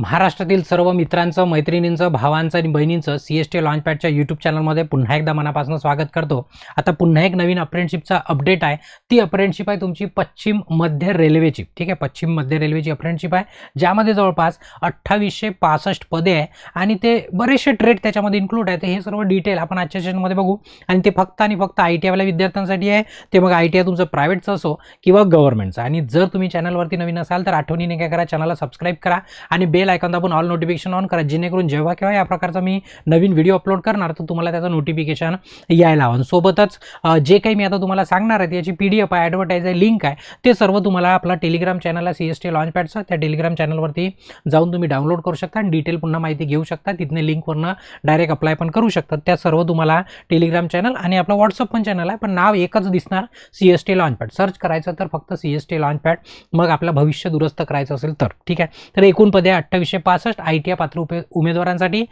महाराष्ट्रातील सर्व मित्रांचं, मैत्रिणींचं, भावांचं आणि बहिणींचं CST लॉन्चपॅडच्या यूट्यूब चॅनलमध्ये पुन्हा एकदा मनापासून स्वागत करतो. आता पुन्हा एक नवीन अप्रेंटिसशिपचा अपडेट आहे. ती अप्रेंटिसशिप आहे तुमची पश्चिम मध्य रेल्वेची. ठीक आहे, पश्चिम मध्य रेल्वेची अप्रेंटिसशिप आहे, ज्यामध्ये जवळपास 2865 पदे आहे आणि ते बरेचसे ट्रेड त्याच्यामध्ये इन्क्लूड आहे. हे सर्व डिटेल आपण आजच्या सेशनमध्ये बघू आणि ते फक्त आणि फक्त ITI वाल्या विद्यार्थ्यांसाठी आहे. ते मग ITI तुमचं प्रायव्हेटचं असो किंवा गव्हर्नमेंटचं. आणि जर तुम्ही चॅनलवरती नवीन असाल तर आठवणीने काय करा, चॅनलला सबस्क्राईब करा आणि बेल आयकॉन दाबून ऑल नोटिफिकेशन ऑन करा, जेणेकरून जेव्हा केव्हा या प्रकारचा मी नवीन व्हिडिओ अपलोड करणार तर तुम्हाला त्याचं नोटिफिकेशन यायला हवं. सोबतच जे काही मी आता तुम्हाला सांगणार आहे त्याची PDF आहे, ॲडव्हर्टाइज आहे, लिंक आहे, ते सर्व तुम्हाला आपला टेलिग्राम चॅनल आहे CST लॉन्चपॅडचा, त्या टेलिग्राम चॅनलवरती जाऊन तुम्ही डाउनलोड करू शकता आणि डिटेल पुन्हा माहिती घेऊ शकता. तिथने लिंकवरनं डायरेक्ट अप्लाय पण करू शकता. त्या सर्व तुम्हाला टेलिग्राम चॅनल आणि आपला व्हॉट्सअप पण चॅनल आहे, पण नाव एकच दिसणार, CST लॉन्चपॅड. सर्च करायचं तर फक्त CST लॉन्चपॅड, मग आपलं भविष्य दुरुस्त करायचं असेल तर. ठीक आहे, तर एकूण पदे 2865 ITI पात्र उमेदवारांसाठी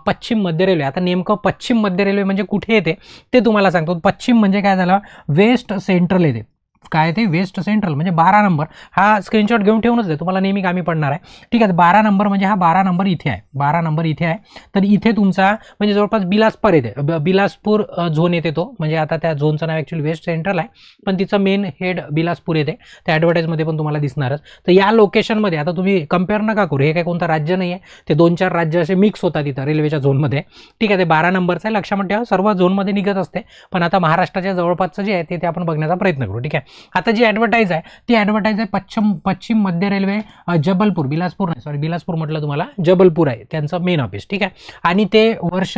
पश्चिम मध्य रेल्वे. आता नेमकं पश्चिम मध्य रेल्वे म्हणजे कुठे येते ते तुम्हाला सांगतो. पश्चिम म्हणजे काय झालं, वेस्ट सेंट्रल येते. काय ते वेस्ट सेंट्रल म्हणजे 12 नंबर. हा स्क्रीनशॉट घेऊन ठेवूनच दे, तुम्हाला नेहमी कामी पडणार आहे. ठीक आहे, 12 नंबर म्हणजे हा 12 नंबर इथे आहे, 12 नंबर इथे आहे. तर इथे तुमचा म्हणजे जवळपास बिलासपूर येते, बिलासपूर झोन येते तो. म्हणजे आता त्या झोनचं नाव ॲक्च्युली वेस्ट सेंट्रल आहे, पण तिचं मेन हेड बिलासपूर येते. त्या ॲडव्हर्टाईजमध्ये पण तुम्हाला दिसणारच. तर या लोकेशनमध्ये आता तुम्ही कम्पेअर नका करू, हे काही कोणतं राज्य नाही आहे, ते 2-4 राज्य असे मिक्स होतात इथं रेल्वेच्या झोनमध्ये. ठीक आहे, ते 12 नंबरचं आहे, लक्षात ठेवा. सर्व झोनमध्ये निघत असते, पण आता महाराष्ट्राच्या जवळपासचं जे आहे ते आपण बघण्याचा प्रयत्न करू. ठीक आहे, आता जी ॲडव्हर्टाईज आहे ती ॲडव्हर्टाईज आहे पश्चिम मध्य रेल्वे जबलपूर, बिलासपूर नाही, सॉरी बिलासपूर म्हटलं तुम्हाला, जबलपूर आहे त्यांचं मेन ऑफिस. ठीक आहे, आणि ते वर्ष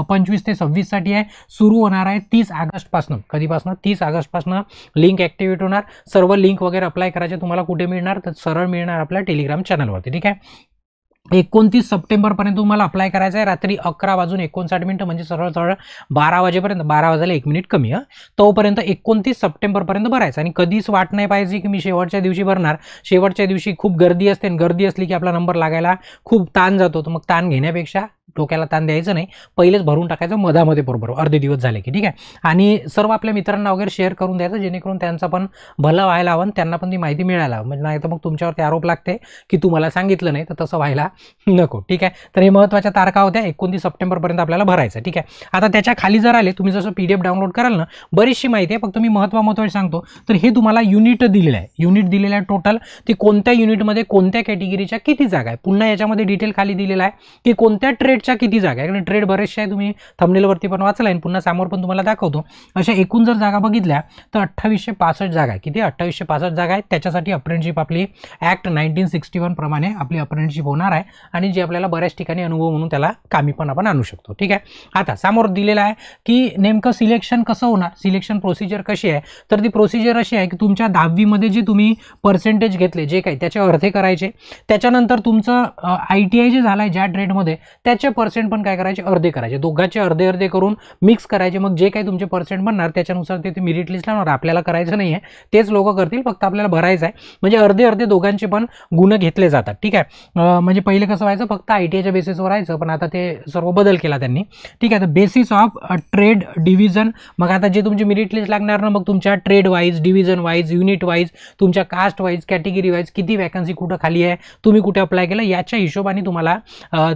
25 ते 26 साठी आहे. सुरू होणार आहे 30 ऑगस्टपासून. कधीपासून? 30 ऑगस्टपासून लिंक ॲक्टिव्हेट होणार. सर्व लिंक वगैरे अप्लाय करायचे तुम्हाला कुठे मिळणार तर सरळ मिळणार आपल्या टेलिग्राम चॅनलवरती. ठीक आहे, 29 सप्टेंबरपर्यंत तुम्हाला अप्लाय करायचं आहे. रात्री 11:59 म्हणजे सरळ 12 वाजेपर्यंत, 12 वाजायला 1 मिनिट कमी तोपर्यंत 29 सप्टेंबरपर्यंत भरायचं. आणि कधीच वाट नाही पाहिजे की मी शेवटच्या दिवशी भरणार. शेवटच्या दिवशी खूप गर्दी असते आणि गर्दी असली की आपला नंबर लागायला खूप ताण जातो. तर मग ताण घेण्यापेक्षा डोक्याला ताण द्यायचं नाही, पहिलेच भरून टाकायचं मधामध्ये बरोबर अर्धे दिवस झाले की. ठीक आहे, आणि सर्व आपल्या मित्रांना वगैरे शेअर करून द्यायचं, जेणेकरून त्यांचं पण भलं व्हायला हवं, त्यांना पण ती माहिती मिळायला हवं. म्हणजे नाही तर मग तुमच्यावरती आरोप लागते की तुम्हाला सांगितलं नाही, तर तसं व्हायला नको. ठीक आहे, तर हे महत्त्वाच्या तारखा होत्या. 29 सप्टेंबरपर्यंत आपल्याला भरायचं. ठीक आहे, आता त्याच्या खाली जर आले, तुम्ही जसं PDF डाउनलोड कराल ना, बरीचशी माहिती आहे, फक्त मी महत्त्वाची सांगतो. तर हे तुम्हाला युनिट दिलेलं आहे, युनिट दिलेलं आहे टोटल. ती कोणत्या युनिटमध्ये कोणत्या कॅटेगरीच्या किती जागा आहे, पुन्हा याच्यामध्ये डिटेल खाली दिलेला आहे की कोणत्या ट्रेडच्या किती जागा आहे. ट्रेड बरेचसे आहे, तुम्ही थंबनेलवरती पण वाचला आहे, पुन्हा समोर पण तुम्हाला दाखवतो. अशा एकूण जर जागा बघितल्या तर 2865 जागा आहे. किती? 2865 जागा आहेत. त्याच्यासाठी अप्रेंटिसशिप आपली ॲक्ट 1961 प्रमाणे आपली अप्रेंटिसशिप होणार आहे आणि जे आपल्याला बऱ्याच ठिकाणी अनुभव म्हणून त्याला कामी पण आपण आणू शकतो. ठीक आहे, आता समोर दिलेलं आहे की नेमकं सिलेक्शन कसं होणार, सिलेक्शन प्रोसिजर कशी आहे. तर ती प्रोसिजर अशी आहे की तुमच्या 10वीमध्ये जे तुम्ही पर्सेंटेज घेतले, जे काही त्याचे अर्धे करायचे. त्याच्यानंतर तुमचं ITI जे झालं आहे ज्या ट्रेडमध्ये त्याचे पर्सेंट पण काय करायचे, अर्धे करायचे. दोघांचे अर्धे अर्धे करून मिक्स करायचे. मग जे काही तुमचे पर्सेंट बनणार त्याच्यानुसार ते मेरिट लिस्ट लावणार. आपल्याला करायचं नाही आहे, तेच लोक करतील, फक्त आपल्याला भरायचं आहे. म्हणजे अर्धे अर्धे दोघांचे पण गुण घेतले जातात. ठीक आहे, म्हणजे पहिले कसं व्हायचं, फक्त ITIच्या बेसिसवर व्हायचं, पण आता ते सर्व बदल केला त्यांनी. ठीक आहे, तर बेसिस ऑफ ट्रेड डिव्हिजन. मग आता जे तुमची मेरिट लिस्ट लागणार ना, मग तुमच्या trade wise, division wise, unit wise, तुमच्या कास्ट वाईज, कॅटेगरी वाईज किती वॅकन्सी कुठं खाली आहे, तुम्ही कुठे अप्लाय केलं, याच्या हिशोबाने तुम्हाला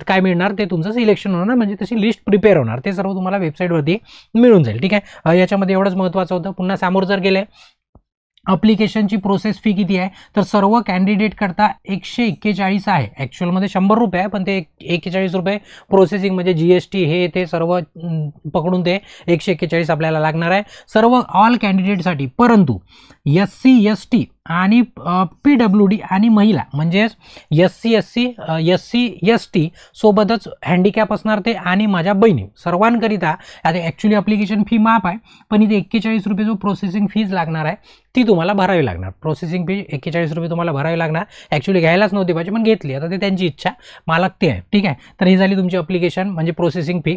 काय मिळणार ते तुमचं सिलेक्शन होणार. म्हणजे तशी लिस्ट प्रिपेअर होणार. ते सर्व तुम्हाला वेबसाईटवरती मिळून जाईल. ठीक आहे, याच्यामध्ये एवढंच महत्त्वाचं होतं. पुन्हा समोर जर गेले, अप्लिकेशनची प्रोसेस फी किती आहे, तर सर्व कॅन्डिडेट करता 141 आहे. ॲक्च्युअलमध्ये 100 रुपये आहे, पण ते 41 रुपये प्रोसेसिंग म्हणजे GST हे ते सर्व पकडून ते 141 आपल्याला लागणार आहे सर्व ऑल कॅन्डिडेटसाठी. परंतु SC ST आणि PWD आणि महिला म्हणजेच SC ST सोबतच हँडिकॅप असणार ते आणि माझ्या बहिणी सर्वांकरिता आता ॲक्च्युली अप्लिकेशन फी माफ आहे, पण इथे 41 रुपये जो प्रोसेसिंग फीज लागणार आहे ती तुम्हाला भरावी लागणार. प्रोसेसिंग फी 41 रुपये तुम्हाला भरावी लागणार. ॲक्च्युली घ्यायलाच नव्हती पाहिजे, पण घेतली. आता ते त्यांची इच्छा, मालक ते आहे. ठीक आहे, तर ही झाली तुमची अप्लिकेशन म्हणजे प्रोसेसिंग फी.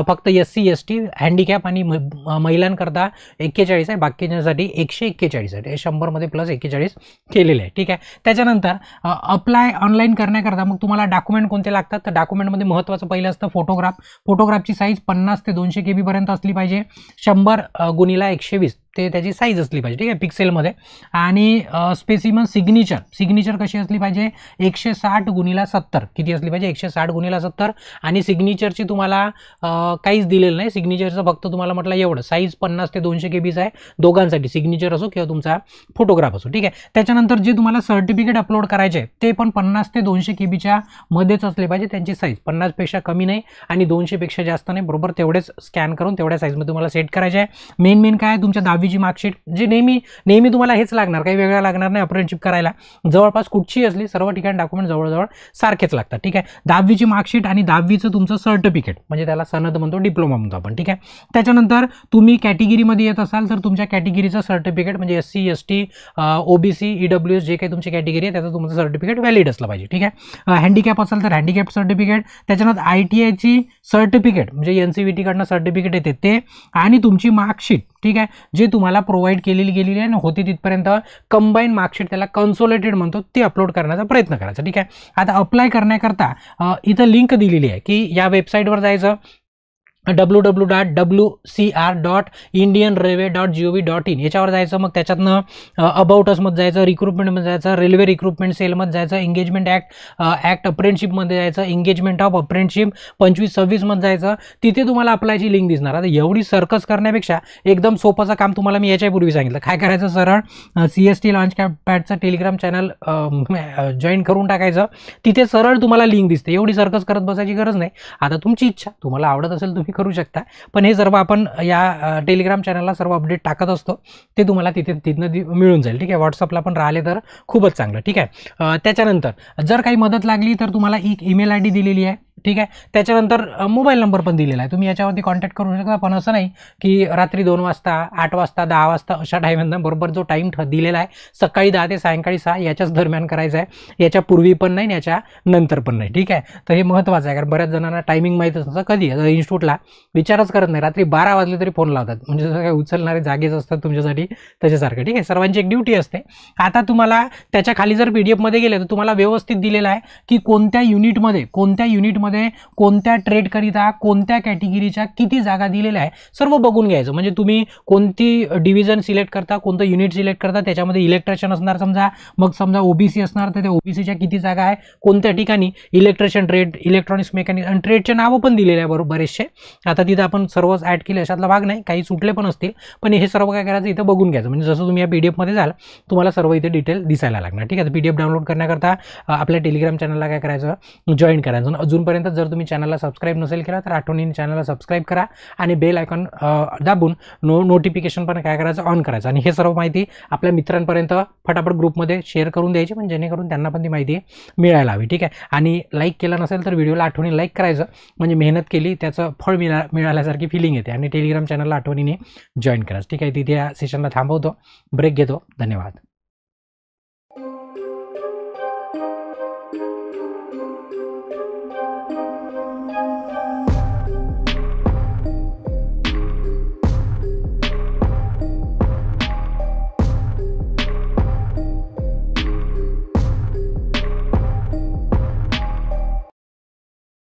फक्त SC ST हँडिकॅप आणि महिलांकरता 41 आहे, बाकीच्यांसाठी 141 आहे. 100 मध्ये प्लस 41 142 केलेले आहे. ठीक आहे. त्याच्यानंतर अप्लाय ऑनलाईन करण्याकरता मग तुम्हाला डॉक्युमेंट कोणते लागतात, तर डॉक्युमेंटमध्ये महत्त्वाचं पहिलं असतं फोटोग्राफची साईज 50 ते 200 KB पर्यंत असली पाहिजे. 100x120 ते त्याची साईज असली पाहिजे. ठीक आहे, पिक्सेलमध्ये. आणि स्पेसिमन सिग्नेचर कशी असली पाहिजे, 160x70 किती असली पाहिजे, 160x70. आणि सिग्नेचरची तुम्हाला काहीच दिलेलं नाही, सिग्नेचरचं फक्त तुम्हाला म्हटलं एवढं, साईज 50 ते 200 KBच आहे दोघांसाठी, सिग्नेचर असो किंवा तुमचा फोटोग्राफ असो. ठीक आहे. त्याच्यानंतर जे तुम्हाला सर्टिफिकेट अपलोड करायचे ते पण 50 ते 200 KBच्या मध्येच असले पाहिजे. त्यांची साईज 50पेक्षा कमी नाही आणि 200पेक्षा जास्त नाही, बरोबर तेवढेच स्कॅन करून तेवढ्या साईजमध्ये तुम्हाला सेट करायचे आहे. मेन काय तुमच्या 10वीची मार्कशीट, जे नेहमी तुम्हाला हेच लागणार, काही वेगळं लागणार नाही. अप्रेंटिसशिप करायला जवळपास कुठची असली सर्व ठिकाणी डॉक्युमेंट जवळजवळ सारखेच लागतात. ठीक आहे. 10वीची मार्कशीट आणि 10वीचं तुमचं सर्टिफिकेट, म्हणजे त्याला सनद म्हणतो, डिप्लोमा म्हणतो आपण. ठीक आहे. त्याच्यानंतर तुम्ही कॅटेगरीमध्ये येत असाल तर तुमच्या कॅटेगरीचं सर्टिफिकेट, म्हणजे SC ST OBC EWS जे काही तुमची कॅटेगरी आहे त्याचं तुमचं सर्टिफिकेट व्हॅलिड असलं पाहिजे. ठीक आहे. हँडिकॅप असेल तर हँडिकॅप सर्टिफिकेट, त्याच्यानंतर ITIची सर्टिफिकेट म्हणजे NCVT कडनं सर्टिफिकेट येते ते, आणि तुमची मार्कशीट. ठीक आहे, जे तुम्हाला प्रोव्हाइड केलेली आहे ना होती तिथपर्यंत कंबाईन मार्कशीट, त्याला कन्सोलेटेड म्हणतो, ते अपलोड करण्याचा प्रयत्न करायचा. ठीक आहे. आता अप्लाय करण्याकरता इथं लिंक दिलेली आहे की या वेबसाईटवर जायचं, www.cr.indianrailway.gov.in याच्यावर जायचं. मग त्याच्यातनं अबाउट असमध्ये जायचं, रिक्रुटमेंटमध्ये जायचं, रेल्वे रिक्रुटमेंट सेलमध्ये जायचं, एंगेजमेंट ॲक्ट अप्रेंटिसशिपमध्ये जायचं, एंगेजमेंट ऑफ अप्रेंटिसशिप 25-26 मध्ये जायचं. तिथे तुम्हाला अप्लायची लिंक दिसणार. आता एवढी सर्कस करण्यापेक्षा एकदम सोपंचं काम तुम्हाला मी याच्यापूर्वी सांगितलं. काय करायचं, सरळ CST लॉन्चपॅडचं टेलिग्राम चॅनल जॉईन करून टाकायचं. तिथे सरळ तुम्हाला लिंक दिसते. एवढी सर्कस करत बसायची गरज नाही. आता तुमची इच्छा, तुम्हाला आवडत असेल तुम्ही करू शकता, पण हे सर्व आपण या टेलिग्राम चॅनलला सर्व अपडेट टाकत असतो, ते तुम्हाला तिथनं मिळून जाईल. ठीक आहे. व्हॉट्सअपला पण राहिले तर खूपच चांगलं. ठीक आहे. त्याच्यानंतर जर काही मदत लागली तर तुम्हाला एक ईमेल ID दिलेली आहे. ठीक आहे. त्याच्यानंतर मोबाईल नंबर पण दिलेला आहे, तुम्ही याच्यावरती कॉन्टॅक्ट करू शकता. पण असं नाही की रात्री 2 वाजता 8 वाजता 10 वाजता अशा टाईममध्ये, बरोबर जो टाईम दिलेला आहे सकाळी 10 ते सायंकाळी 6 याच्याच दरम्यान करायचं आहे, याच्या पूर्वी पण नाही, याच्या नंतर पण नाही. ठीक आहे. तर हे महत्त्वाचं आहे, कारण बऱ्याच जणांना टायमिंग माहीतच नसतं. कधी इन्स्टिट्यूटला विचारच करत नाही, रात्री 12 वाजले तरी फोन लावतात, म्हणजे जसं काही उचलणारे जागेच असतात तुमच्यासाठी त्याच्यासारखं. ठीक आहे. सर्वांची एक ड्युटी असते. आता तुम्हाला त्याच्या खाली जर PDF मध्ये गेले तर तुम्हाला व्यवस्थित दिलेलं आहे की कोणत्या युनिटमध्ये कोणत्या ट्रेडकरिता कोणत्या कॅटेगरीच्या किती जागा दिलेल्या आहे सर्व बघून घ्यायचं. म्हणजे तुम्ही कोणती डिव्हिजन सिलेक्ट करता, कोणतं युनिट सिलेक्ट करता, त्याच्यामध्ये इलेक्ट्रिशियन असणार समजा, मग समजा OBC असणार तर त्या OBCच्या किती जागा आहे, कोणत्या ठिकाणी इलेक्ट्रिशियन ट्रेड, इलेक्ट्रॉनिक्स मेकॅनिक, आणि ट्रेडचे नावं पण दिलेले आहे बरोबर बरेचसे. आता तिथं आपण सर्वच ॲड केले अशातला भाग नाही, काही सुटले पण असतील, पण हे सर्व काय करायचं इथं बघून घ्यायचं. म्हणजे जसं तुम्ही या PDF मध्ये जाल तुम्हाला सर्व इथे डिटेल दिसायला लागणार. ठीक आहे. PDF डाउनलोड करण्याकरता आपल्या टेलिग्राम चॅनलला काय करायचं, जॉईन करायचं. अजूनपर्यंत जर तुम्ही चॅनलला सबस्क्राईब नसेल केला तर आठवणीने चॅनलला सबस्क्राईब करा आणि बेल आयकॉन दाबून नोटिफिकेशन पण काय करायचं, ऑन करायचं. आणि हे सर्व माहिती आपल्या मित्रांपर्यंत फटाफट ग्रुपमध्ये शेअर करून द्यायची, म्हणजे जेणेकरून त्यांना पण ती माहिती मिळायला हवी. ठीक आहे. आणि लाईक केलं नसेल तर व्हिडिओला आठवणीने लाईक करायचं, म्हणजे मेहनत केली त्याचं फळ मिळाल्यासारखी फिलिंग येते. आणि टेलिग्राम चॅनलला आठवणीने जॉईन करायचं. ठीक आहे. तिथे या सेशनला थांबवतो, ब्रेक घेतो. धन्यवाद.